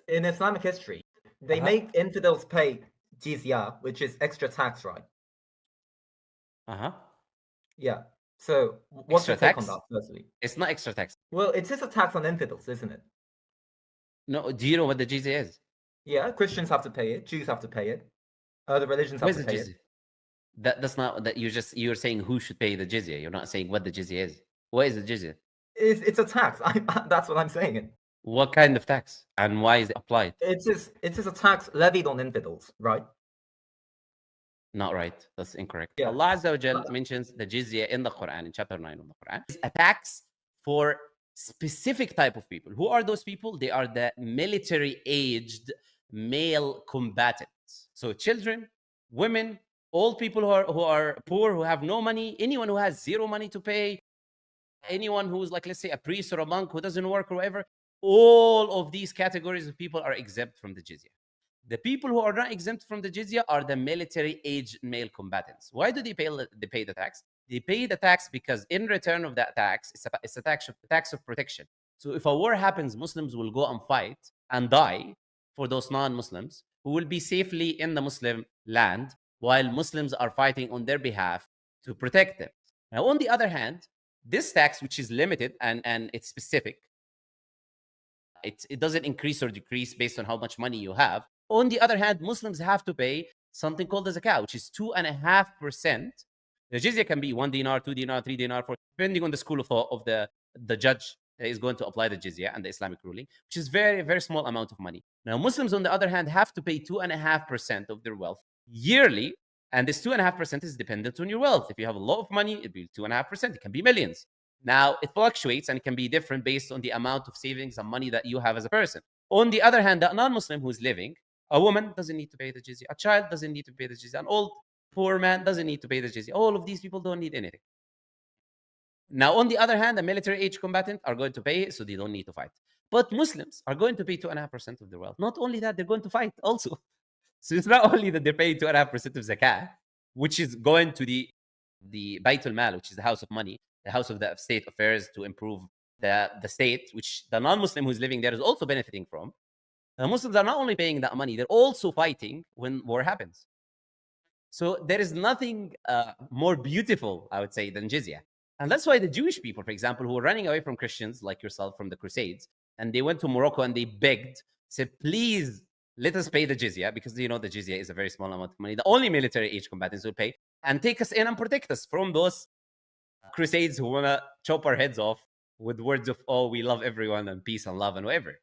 in Islamic history, they Uh-huh. make infidels pay JIZYAH, which is extra tax, right? Uh-huh. Yeah. So what's Extra your take on tax? that, firstly? It's not extra tax. Well, it is a tax on infidels, isn't it? No, do you know what the jizya is? Yeah, Christians have to pay it, Jews have to pay it, other religions have Where's to the pay it. jizya? That's not that you're saying who should pay the jizya. You're not saying what the jizya is. What is the jizya? It's a tax. That's what I'm saying. What kind of tax and why is it applied? It is a tax levied on infidels, right? Not right. That's incorrect. Yeah. Allah Azza wa Jal mentions the jizya in the Quran, in chapter 9 of the Quran. It's a tax for specific type of people. Who are those people? They are the military-aged male combatants. So children, women, old people who are poor, who have no money, anyone who has zero money to pay, anyone who's like, let's say, a priest or a monk who doesn't work or whatever, all of these categories of people are exempt from the jizya. The people who are not exempt from the jizya are the military-aged male combatants. Why do they pay the tax? They pay the tax because in return of that tax, it's a tax of protection. So if a war happens, Muslims will go and fight and die for those non-Muslims who will be safely in the Muslim land while Muslims are fighting on their behalf to protect them. Now, on the other hand, this tax, which is limited and it's specific, it doesn't increase or decrease based on how much money you have. On the other hand, Muslims have to pay something called the zakat, which is 2.5%. The jizya can be 1 dinar, 2 dinar, 3 dinar, 4, depending on the school of thought of the judge that is going to apply the jizya and the Islamic ruling, which is very, very small amount of money. Now, Muslims, on the other hand, have to pay 2.5% of their wealth yearly, and this 2.5% is dependent on your wealth. If you have a lot of money, it'd be 2.5%. It can be millions. Now, it fluctuates and it can be different based on the amount of savings and money that you have as a person. On the other hand, the non-Muslim who's living, a woman doesn't need to pay the jizya. A child doesn't need to pay the jizya. An old, poor man doesn't need to pay the jizya. All of these people don't need anything. Now, on the other hand, the military-age combatant are going to pay it, so they don't need to fight. But Muslims are going to pay 2.5% of their wealth. Not only that, they're going to fight also. So it's not only that they're paying 2.5% of zakah, which is going to the Baitul Mal, which is the house of money, the house of the state affairs to improve the state, which the non-Muslim who's living there is also benefiting from. The Muslims are not only paying that money, they're also fighting when war happens. So there is nothing more beautiful, I would say, than jizya. And that's why the Jewish people, for example, who were running away from Christians like yourself from the Crusades, and they went to Morocco and they begged, said, please let us pay the jizya, because the jizya is a very small amount of money. The only military-age combatants will pay, and take us in and protect us from those Crusades who want to chop our heads off with words of, oh, we love everyone and peace and love and whatever.